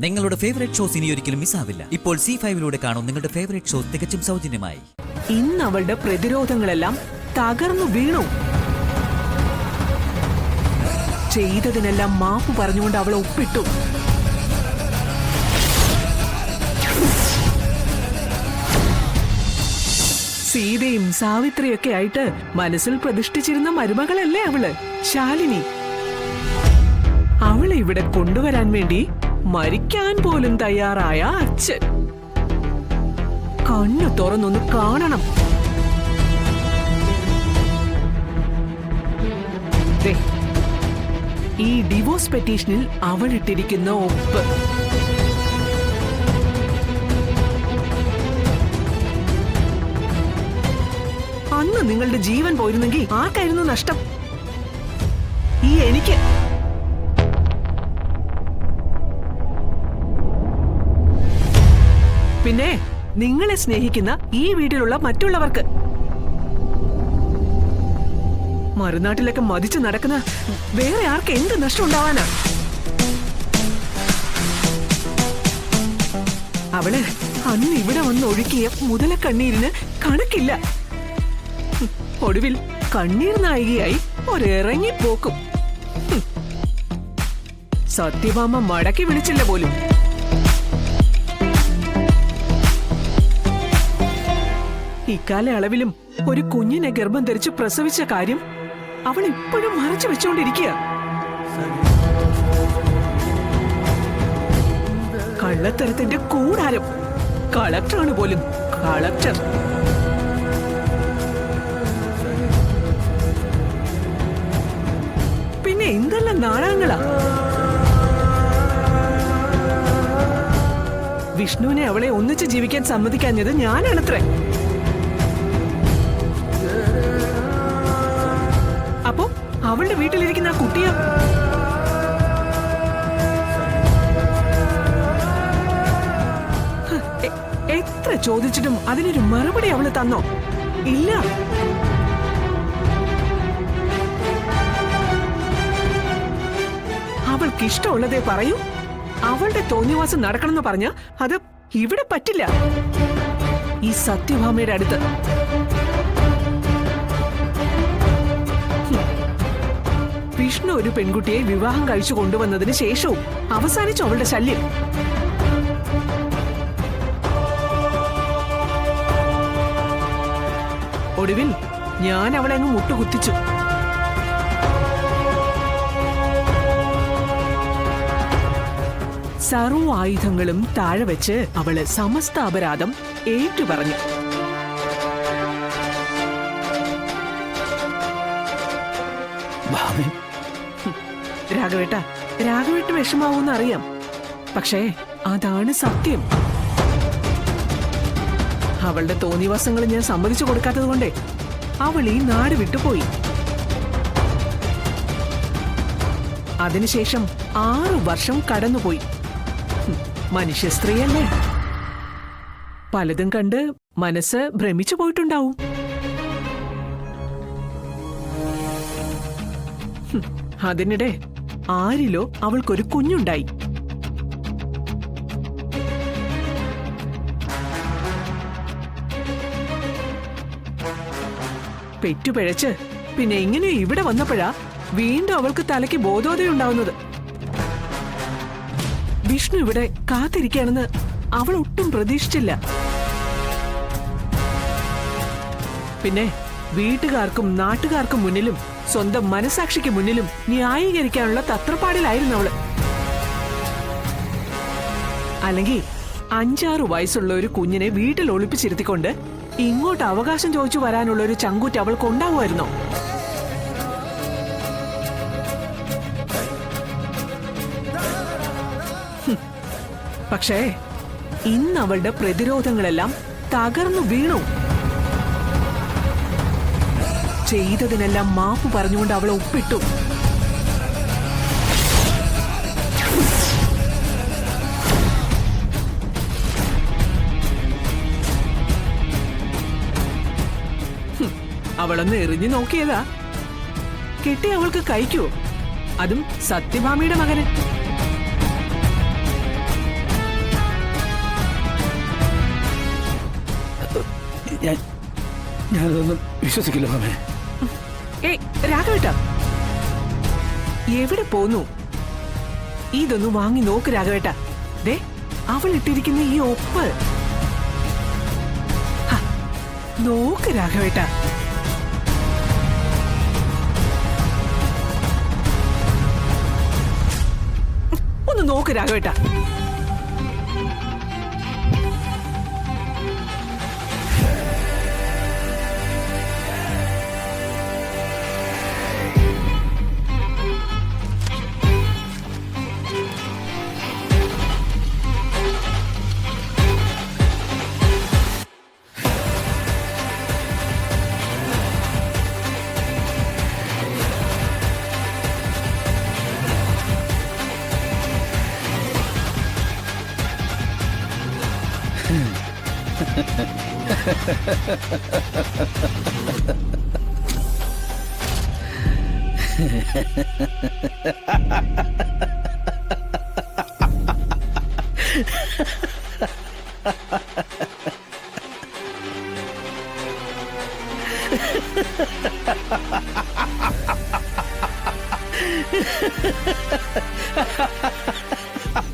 നിങ്ങളുടെ favourite shows ഇനി ഒരിക്കലും മിസ്സാവില്ല. ഇപ്പോൾ C5 കാണും നിങ്ങളുടെ ഫേവറേറ്റ് ഷോസ് തികച്ചും സൗജന്യമായി. ഇന്ന് അവളുടെ പ്രതിരോധങ്ങളെല്ലാം തകർന്നു വീണു. ചെയ്തതിനെല്ലാം മാപ്പ് പറഞ്ഞുകൊണ്ട് അവൾ ഒപ്പിട്ടു. സീതയും സാവിത്രിയൊക്കെ ആയിട്ട് മനസ്സിൽ പ്രതിഷ്ഠിച്ചിരുന്ന മരുമകളല്ലേ അവള്, ശാലിനി. അവളെ ഇവിടെ കൊണ്ടുവരാൻ വേണ്ടി മരിക്കാൻ പോലും തയ്യാറായ അച്ഛൻ. കണ്ണു തുറന്നൊന്ന് കാണണം. ഈ ഡിവോഴ്സ് പെറ്റീഷനിൽ അവൾ ഇട്ടിരിക്കുന്ന ഒപ്പ്. അന്ന് നിങ്ങളുടെ ജീവൻ പോയിരുന്നെങ്കിൽ ആർക്കായിരുന്നു നഷ്ടം? ഈ എനിക്ക്. പിന്നെ നിങ്ങളെ സ്നേഹിക്കുന്ന ഈ വീട്ടിലുള്ള മറ്റുള്ളവർക്ക്. മറുനാട്ടിലൊക്കെ മതിച്ചു നടക്കുന്ന വേറെ ആർക്ക് എന്ത് നഷ്ടം ഉണ്ടാവാനാ? അവള് അന്ന് ഇവിടെ വന്ന് ഒഴുക്കിയ മുതലക്കണ്ണീരിന് കണക്കില്ല. ഒടുവിൽ കണ്ണീർ നായികയായി ഒരിറങ്ങിപ്പോക്കും. സത്യഭാമ മടക്കി വിളിച്ചില്ല പോലും. ഇക്കാലയളവിലും ഒരു കുഞ്ഞിനെ ഗർഭം ധരിച്ച് പ്രസവിച്ച കാര്യം അവൾ ഇപ്പോഴും മറച്ചു വെച്ചുകൊണ്ടിരിക്കുക. കള്ളത്തരത്തിന്റെ കൂടാരം. കളക്ടറാണ് പോലും, കളക്ടർ. പിന്നെ എന്തെല്ലാം നാടകങ്ങളാ. വിഷ്ണുവിനെ അവളെ ഒന്നിച്ച് ജീവിക്കാൻ സമ്മതിക്കാഞ്ഞത് ഞാനാണത്രേ. അപ്പോ അവളുടെ വീട്ടിലിരിക്കുന്ന ആ കുട്ടിയോ? എത്ര ചോദിച്ചിട്ടും അതിനൊരു മറുപടി അവള് തന്നോ? ഇല്ല. അവൾക്ക് ഇഷ്ടമുള്ളതേ പറയൂ. അവളുടെ തോന്നിവാസം നടക്കണമെന്ന് പറഞ്ഞ അത് ഇവിടെ പറ്റില്ല. ഈ സത്യഭാമയുടെ അടുത്ത്. വിഷ്ണു ഒരു പെൺകുട്ടിയെ വിവാഹം കഴിച്ചു കൊണ്ടുവന്നതിന് ശേഷവും അവസാനിച്ചു അവളുടെ ശല്യം. ഒടുവിൽ ഞാൻ അവളെ അങ്ങ് മുട്ടുകുത്തിച്ചു. സർവ്വ ആയുധങ്ങളും താഴെ വെച്ച് അവള് സമസ്ത അപരാധം ഏറ്റുപറഞ്ഞു. രാഘവേട്ട വിഷമാവൂന്ന് അറിയാം. പക്ഷേ അതാണ് സത്യം. അവളുടെ തോന്നിവാസങ്ങൾ ഞാൻ സമ്മതിച്ചു കൊടുക്കാത്തത് കൊണ്ടേ അവൾ ഈ നാട് വിട്ടുപോയി. അതിനുശേഷം 6 വർഷം കടന്നുപോയി. മനുഷ്യ സ്ത്രീയല്ലേ, പലതും കണ്ട് മനസ്സ് ഭ്രമിച്ചു പോയിട്ടുണ്ടാവും. അതിനിടെ ആരിലോ അവൾക്കൊരു കുഞ്ഞുണ്ടായി. പെറ്റുപിഴച്ച് പിന്നെ എങ്ങനെയോ ഇവിടെ വന്നപ്പോഴാ വീണ്ടും അവൾക്ക് തലയ്ക്ക് ബോധോദയുണ്ടാവുന്നത്. വിഷ്ണു ഇവിടെ കാത്തിരിക്കുകയാണെന്ന് അവൾ ഒട്ടും പ്രതീക്ഷിച്ചില്ല. പിന്നെ വീട്ടുകാർക്കും നാട്ടുകാർക്കും മുന്നിലും സ്വന്തം മനസാക്ഷിക്ക് മുന്നിലും ന്യായീകരിക്കാനുള്ള തത്രപ്പാടിലായിരുന്നു അവള്. അല്ലെങ്കിൽ 5-6 വയസ്സുള്ള ഒരു കുഞ്ഞിനെ വീട്ടിൽ ഒളിപ്പിച്ചിരുത്തിക്കൊണ്ട് ഇങ്ങോട്ട് അവകാശം ചോദിച്ചു വരാനുള്ള ഒരു ചങ്കൂറ്റ് അവൾക്ക് ഉണ്ടാവുമായിരുന്നോ? പക്ഷേ ഇന്ന് അവളുടെ പ്രതിരോധങ്ങളെല്ലാം തകർന്നു വീണു. ചെയ്തതിനെല്ലാം മാപ്പ് പറഞ്ഞുകൊണ്ട് അവളെ ഒപ്പിട്ടു. അവളൊന്ന് എറിഞ്ഞു നോക്കിയതാ. കെട്ടി അവൾക്ക് കഴിക്കുവോ? അതും സത്യഭാമയുടെ മകന്. ഞാനതൊന്നും വിശ്വസിക്കില്ല മാമേ. ഏയ് രാഘവേട്ട, എവിടെ പോന്നു? ഇതൊന്ന് വാങ്ങി നോക്ക് രാഘവേട്ട. ദേ അവൾ ഇട്ടിരിക്കുന്ന ഈ ഒപ്പ് ഹ, നോക്ക് രാഘവേട്ട. ഒന്ന് നോക്ക് രാഘവേട്ട.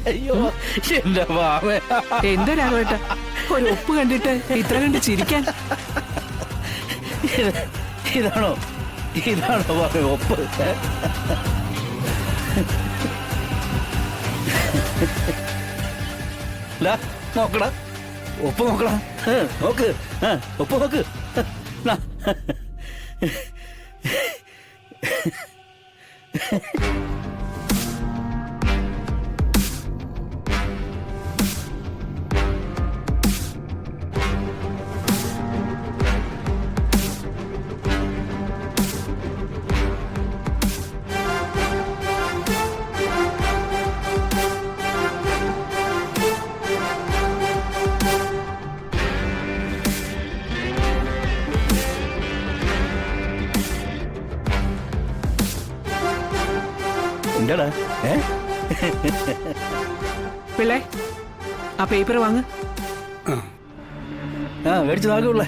അയ്യോ എന്റെ മാമേ. എന്താ രാഘവേട്ട ഒരു ഒപ്പ് കണ്ടിട്ട് ഇത്ര കണ്ട് ചിരിക്കാൻ? ഇതാണോ മാമേ ഒപ്പ്? നോക്കടാ, ഒപ്പ് നോക്കടാ. നോക്ക്, ഒപ്പ് നോക്ക്. എന്താടാ? പിള്ളേ ആ പേപ്പർ വാങ്ങ്. മേടിച്ചു നോക്കുള്ളേ.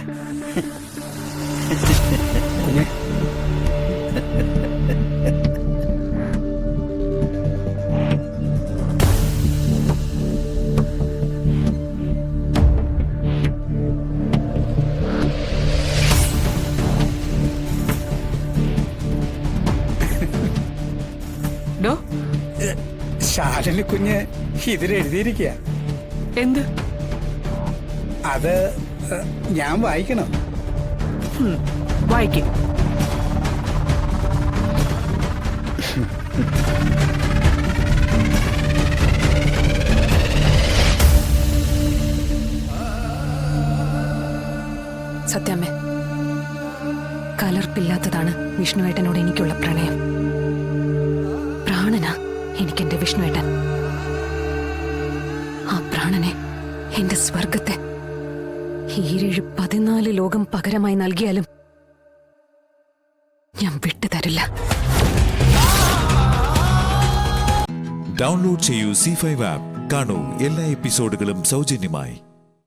ഡോ ശാലിനി കുഞ്ഞ് ഇതിലെഴുതിയിരിക്കുക. എന്ത്? അത് ഞാൻ വായിക്കണം. വായിക്കും. സത്യാമ്മേ, കലർപ്പില്ലാത്തതാണ് വിഷ്ണുവേട്ടനോട് എനിക്കുള്ള പ്രണയം. പ്രാണനാ എനിക്കെന്റെ വിഷ്ണുവേട്ടൻ. ആ പ്രാണനെ, എന്റെ സ്വർഗത്തെ 14 ലോകം പകരമായി നൽകിയാലും ഞാൻ വിട്ടുതരില്ല. ഡൗൺലോഡ് ചെയ്യൂ C5 ആപ്പ്. കാണൂ എല്ലാ എപ്പിസോഡുകളും സൗജന്യമായി.